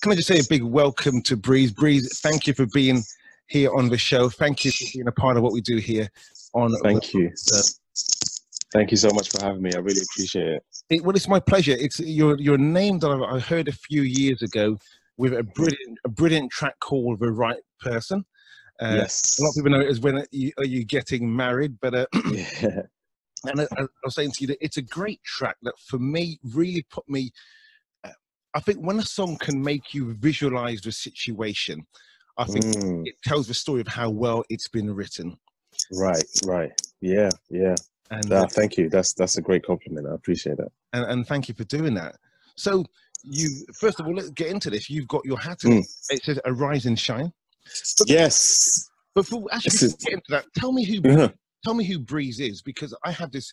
Can I just say a big welcome to Breis? Breis, thank you for being here on the show. Thank you for being a part of what we do here on. Thank you. Thank you so much for having me. I really appreciate it. Well, it's my pleasure. It's your name that I heard a few years ago with a brilliant track called "The Right Person." Yes. A lot of people know it as "When Are You Getting Married?" But Yeah. and I was saying to you that it's a great track that for me really put me. I think when a song can make you visualize the situation, I think it tells the story of how well it's been written. Right. Yeah. And thank you. That's a great compliment. I appreciate that. And thank you for doing that. So first of all, let's get into this. You've got your hat on. It says "Arise and Shine." Yes. Before actually get into that, tell me who Breis is, because I have this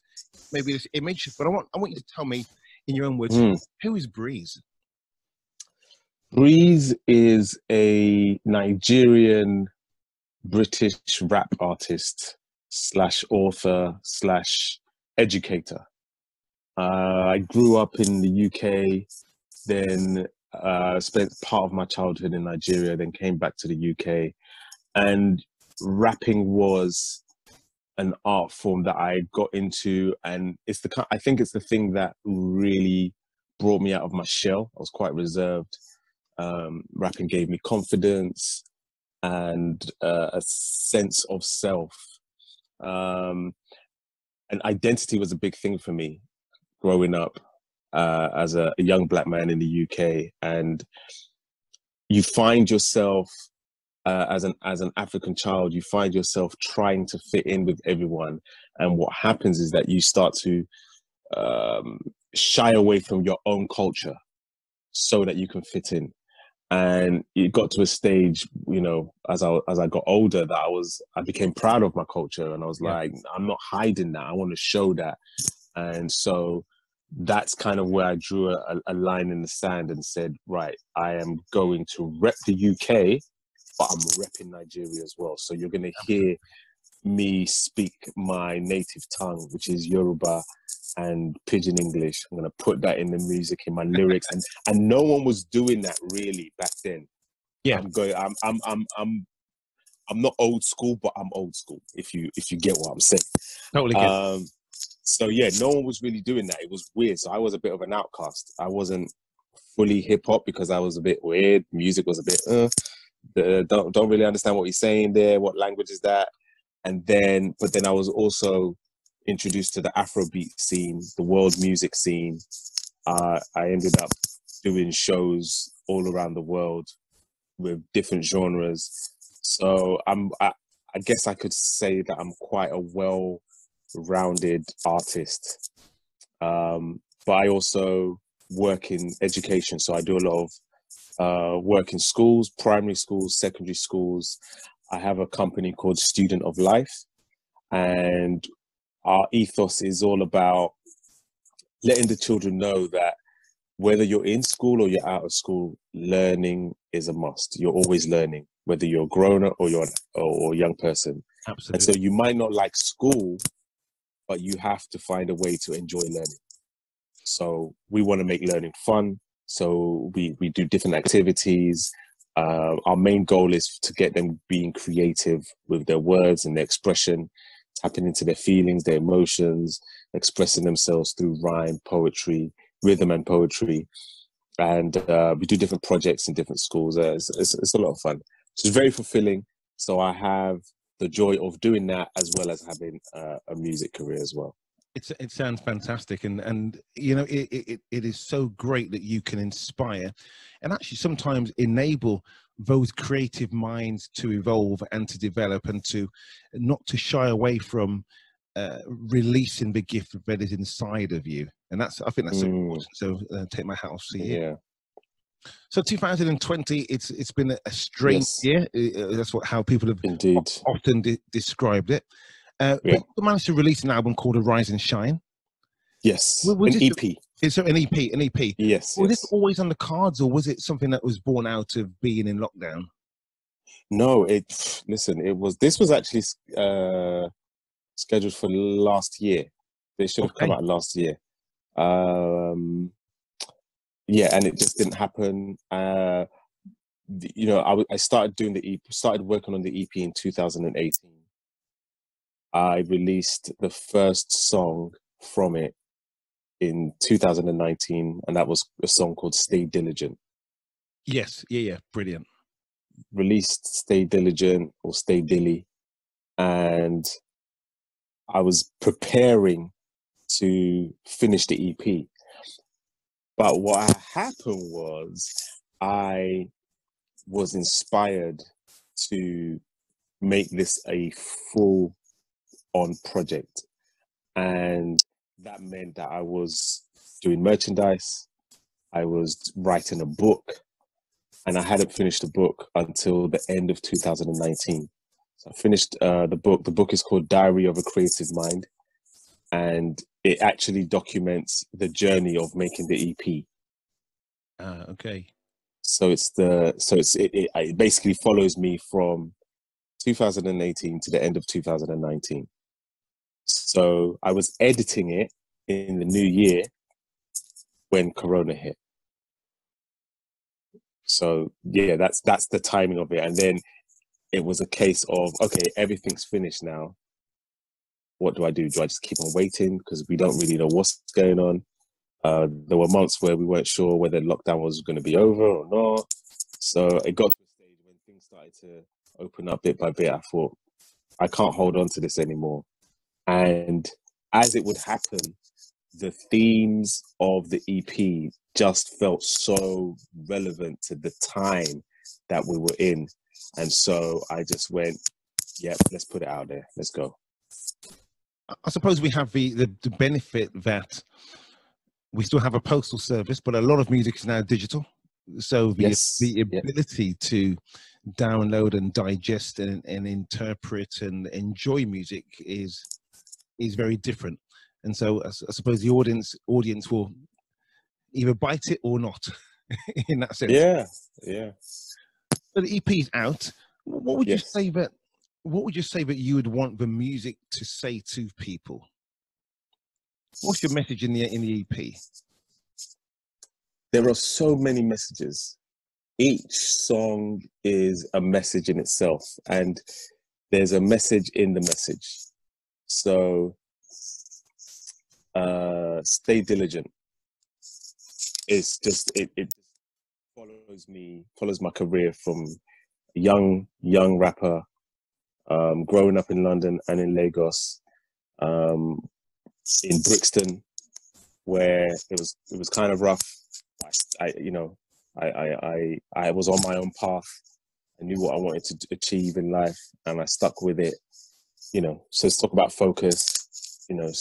image, but I want you to tell me in your own words, who is Breis? Breis is a Nigerian British rap artist / author / educator. I grew up in the UK, then spent part of my childhood in Nigeria, then came back to the UK, and rapping was an art form that I got into, and I think it's the thing that really brought me out of my shell. I was quite reserved. Rapping gave me confidence and a sense of self. And identity was a big thing for me growing up as a young black man in the UK. And you find yourself as an African child, you find yourself trying to fit in with everyone. And what happens is that you start to shy away from your own culture so that you can fit in. And it got to a stage, as I got older, that I became proud of my culture, and I was like, I'm not hiding that. I want to show that. And so that's kind of where I drew a line in the sand and said, right, I am going to rep the UK, but I'm repping Nigeria as well. So you're going to hear me speak my native tongue, which is Yoruba and Pidgin English. I'm going to put that in the music, in my lyrics, and no one was doing that really back then. Yeah, I'm not old school, but I'm old school. If you get what I'm saying. Totally get. So yeah, no one was really doing that. It was weird. So I was a bit of an outcast. I wasn't fully hip hop because I was a bit weird. Music was a bit don't really understand what he's saying there. What language is that? But then I was also introduced to the Afrobeat scene, the world music scene. I ended up doing shows all around the world with different genres. So I guess I could say that I'm quite a well-rounded artist. But I also work in education. So I do a lot of work in schools, primary schools, secondary schools. I have a company called Student of Life, and our ethos is all about letting the children know that whether you're in school or you're out of school, learning is a must. You're always learning, whether you're a grown-up or you're a young person. Absolutely. And so you might not like school, but you have to find a way to enjoy learning. So we want to make learning fun. So we do different activities. Our main goal is to get them being creative with their words and their expression, tapping into their feelings, their emotions, expressing themselves through rhyme, poetry, rhythm and poetry. And we do different projects in different schools. It's a lot of fun. So it's very fulfilling. So I have the joy of doing that as well as having a music career as well. It sounds fantastic, and it is so great that you can inspire and actually sometimes enable those creative minds to evolve and to develop, and to not to shy away from releasing the gift that is inside of you. And I think that's so important. So take my hat off to you. Yeah. So 2020, it's been a strange year. That's how people have indeed often described it. But you managed to release an album called "Arise and Shine." Yes, an EP. It's an EP. Yes. Was this always on the cards, or was it something that was born out of being in lockdown? No, this was actually scheduled for last year. They should have come out last year. yeah, and it just didn't happen. You know, I started doing the EP, started working on the EP in 2018. I released the first song from it in 2019, and that was a song called Stay Diligent. Yes, yeah, brilliant. Released Stay Diligent or Stay Dilly, and I was preparing to finish the EP. But what happened was I was inspired to make this a full on project. And that meant that I was doing merchandise, I was writing a book, and I hadn't finished the book until the end of 2019. So I finished the book. The book is called Diary of a Creative Mind, and it actually documents the journey of making the EP. Okay. So it basically follows me from 2018 to the end of 2019. So I was editing it in the new year when Corona hit. So yeah, that's the timing of it. And then it was a case of, okay, everything's finished now. What do? Do I just keep on waiting? Because we don't really know what's going on. There were months where we weren't sure whether lockdown was going to be over or not. So it got to a stage when things started to open up bit by bit. I thought, I can't hold on to this anymore. And as it would happen, the themes of the EP just felt so relevant to the time that we were in. And so I just went, yep, let's put it out there. Let's go. I suppose we have the benefit that we still have a postal service, but a lot of music is now digital. So the ability to download and digest and interpret and enjoy music is very different. And so I suppose the audience will either bite it or not in that sense. Yeah. So the EP is out. What would you say that you would want the music to say to people? What's your message in the EP? There are so many messages. Each song is a message in itself, and there's a message in the message. So Stay Diligent. It's just it follows my career from a young rapper, growing up in London and in Lagos, in Brixton, where it was kind of rough. I was on my own path. I knew what I wanted to achieve in life, and I stuck with it. You know, so let's talk about focus. You know,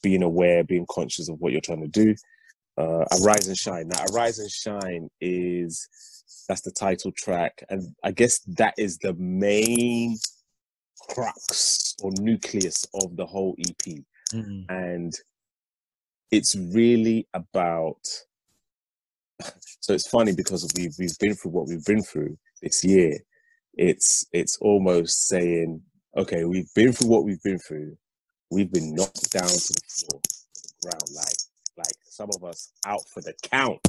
being aware, being conscious of what you're trying to do. Arise and Shine. Now, Arise and Shine that's the title track, and I guess that is the main crux or nucleus of the whole EP. Mm-hmm. And it's really about. So it's funny because we've been through what we've been through this year. It's almost saying, okay, we've been through what we've been through. We've been knocked down to the floor, to the ground, like some of us out for the count.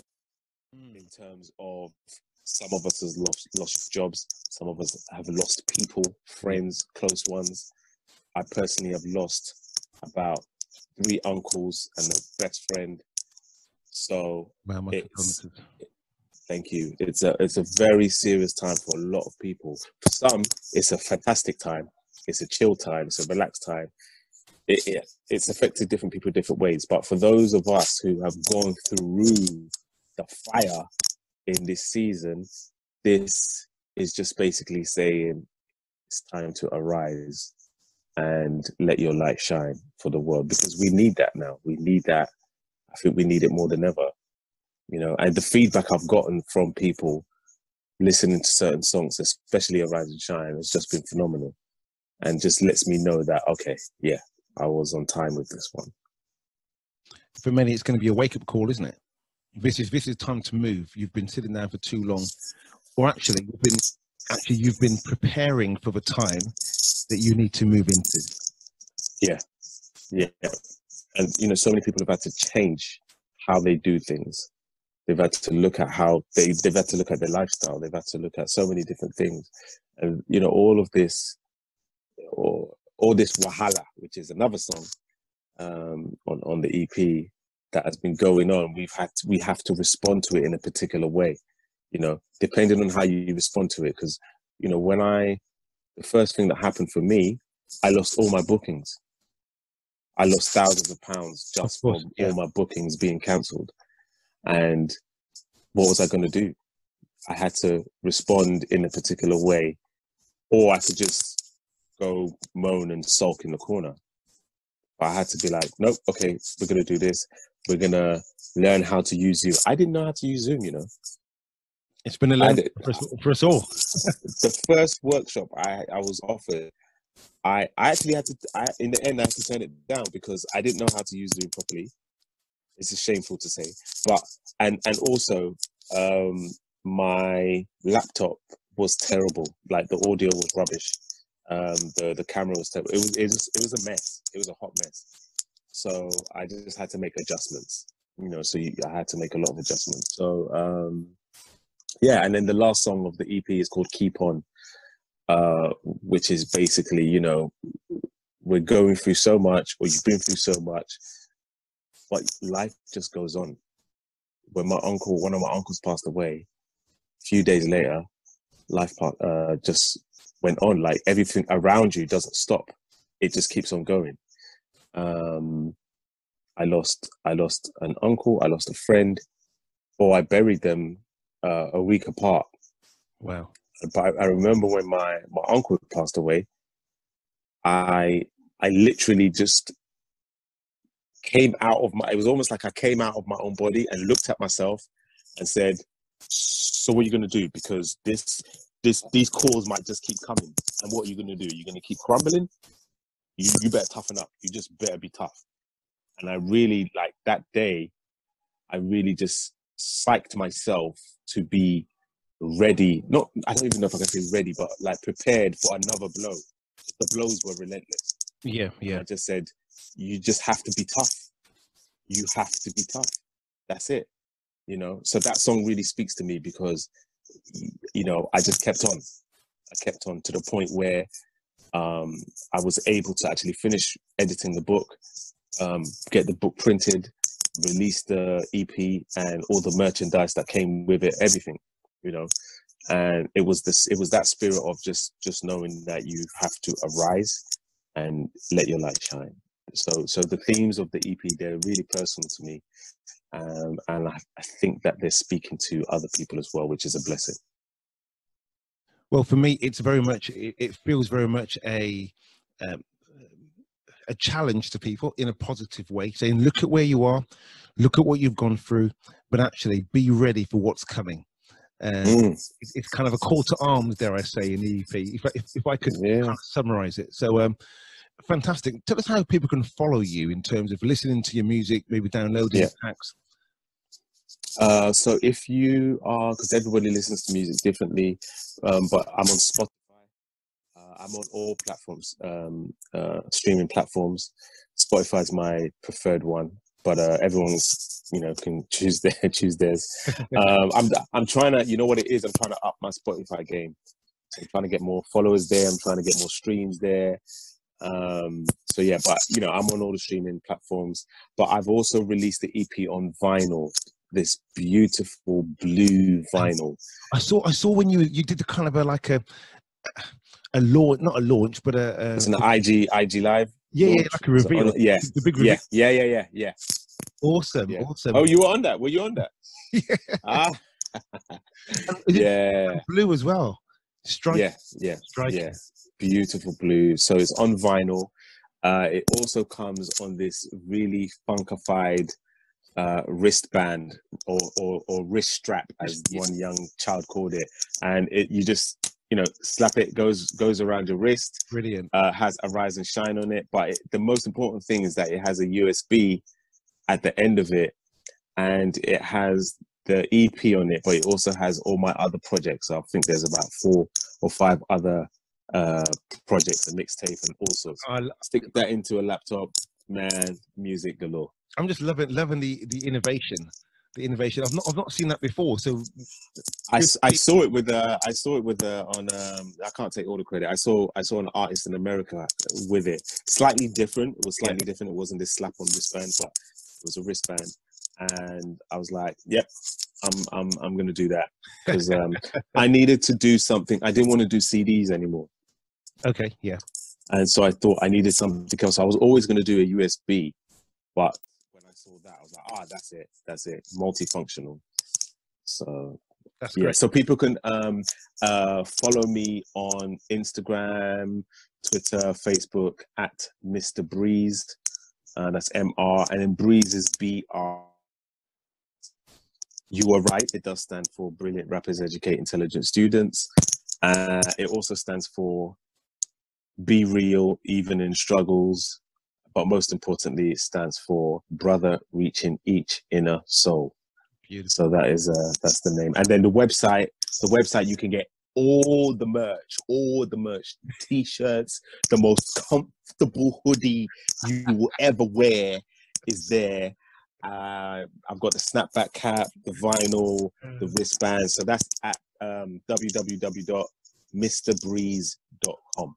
In terms of, some of us has lost jobs. Some of us have lost people, friends, close ones. I personally have lost about 3 uncles and a best friend. So thank you. It's a very serious time for a lot of people. For some, it's a fantastic time. It's a chill time. It's a relaxed time. It's affected different people different ways. But for those of us who have gone through the fire in this season, this is just basically saying it's time to arise and let your light shine for the world, because we need that now. We need that. I think we need it more than ever, you know. And the feedback I've gotten from people listening to certain songs, especially Arise and Shine, has just been phenomenal, and just lets me know that, okay, yeah, I was on time with this one. For many, it's going to be a wake-up call, isn't it? This is time to move. You've been sitting there for too long, or actually, you've been preparing for the time that you need to move into. Yeah. And you know, so many people have had to change how they do things. They've had to look at how they've had to look at their lifestyle. They've had to look at so many different things. And, you know, all of this, or all this Wahala, which is another song on the EP that has been going on, we have to respond to it in a particular way, you know, depending on how you respond to it. Because, you know, the first thing that happened for me, I lost all my bookings. I lost thousands of pounds just from all my bookings being cancelled. And what was I going to do? I had to respond in a particular way, or I could just go moan and sulk in the corner. But I had to be like, nope, okay, we're going to do this. We're going to learn how to use Zoom. I didn't know how to use Zoom, you know. It's been a learn for us all. The first workshop I was offered, I actually had to, in the end, I had to turn it down because I didn't know how to use Zoom properly. It's shameful to say, but and also my laptop was terrible. Like the audio was rubbish. The camera was terrible. It was a mess. It was a hot mess. So I just had to make adjustments. You know, I had to make a lot of adjustments. So yeah, and then the last song of the EP is called "Keep On," which is basically, you know, we're going through so much, or you've been through so much, but life just goes on. When one of my uncles passed away, a few days later, life just went on. Like everything around you doesn't stop; it just keeps on going. I lost an uncle. I lost a friend, or I buried them a week apart. Wow! But I remember when my uncle passed away, I literally just came out of it was almost like I came out of my own body and looked at myself and said, so what are you going to do? Because these calls might just keep coming. And what are you going to do? You're going to keep crumbling? You better toughen up. You just better be tough. And I really, like that day, I really just psyched myself to be ready. I don't even know if I can say ready, but like prepared for another blow. The blows were relentless. Yeah. And I just said, you just have to be tough. You have to be tough. That's it. You know, so that song really speaks to me because, you know, I just kept on. I kept on to the point where I was able to actually finish editing the book, get the book printed, release the EP and all the merchandise that came with it, everything, you know. And it was that spirit of just knowing that you have to arise and let your light shine. So the themes of the EP, they're really personal to me. And I think that they're speaking to other people as well, which is a blessing. Well, for me, it's very much, it feels very much a challenge to people in a positive way, saying, look at where you are, look at what you've gone through, but actually be ready for what's coming. It's kind of a call to arms, dare I say, in the EP, if I could kind of summarize it. So fantastic. Tell us how people can follow you in terms of listening to your music, maybe downloading tracks. So if you are, because everybody listens to music differently, but I'm on Spotify. I'm on all platforms, streaming platforms. Spotify is my preferred one, but everyone's, you know, can choose theirs. I'm trying to, you know what it is? I'm trying to up my Spotify game. So I'm trying to get more followers there. I'm trying to get more streams there. So yeah, but you know, I'm on all the streaming platforms. But I've also released the EP on vinyl. This beautiful blue vinyl. I saw when you did the kind of a launch, not a launch, but it's an IG live. Yeah, launch. like a reveal. Yeah, the big reveal. Yeah. Awesome. Oh, you were on that? Were you on that? Yeah. Yeah. Blue as well. Striking. Yeah. Beautiful blue. So it's on vinyl. It also comes on this really funkified wristband or wrist strap, as one young child called it, and you just, you know, slap it, goes around your wrist. Brilliant. Has a rise and shine on it, but the most important thing is that it has a USB at the end of it, and it has the EP on it, but it also has all my other projects. So I think there's about 4 or 5 other projects, a mixtape and all sorts. Stick that into a laptop, man, music galore. I'm just loving the innovation the innovation. I've not seen that before. So I saw it with on I can't take all the credit. I saw an artist in America with it. Slightly different. It was slightly different. It wasn't this slap on wristband, but it was a wristband. And I was like, yep, I'm gonna do that, because I needed to do something. I didn't want to do CDs anymore. Okay, yeah. And so I thought I needed something else. I was always going to do a USB, but when I saw that, I was like, that's it, multifunctional. So That's yeah, great. so people can follow me on Instagram, Twitter, Facebook at Mr. Breis. That's MR, and then Breis is BR. You are right, it does stand for Brilliant Rappers Educate Intelligent Students. It also stands for Be Real Even in Struggles, but most importantly, it stands for Brother Reaching Each Inner Soul. Beautiful. So that's the name. And then the website you can get all the merch, t-shirts, the most comfortable hoodie you will ever wear is there. I've got the snapback cap, the vinyl, the wristband. So that's at www.mrbreis.com.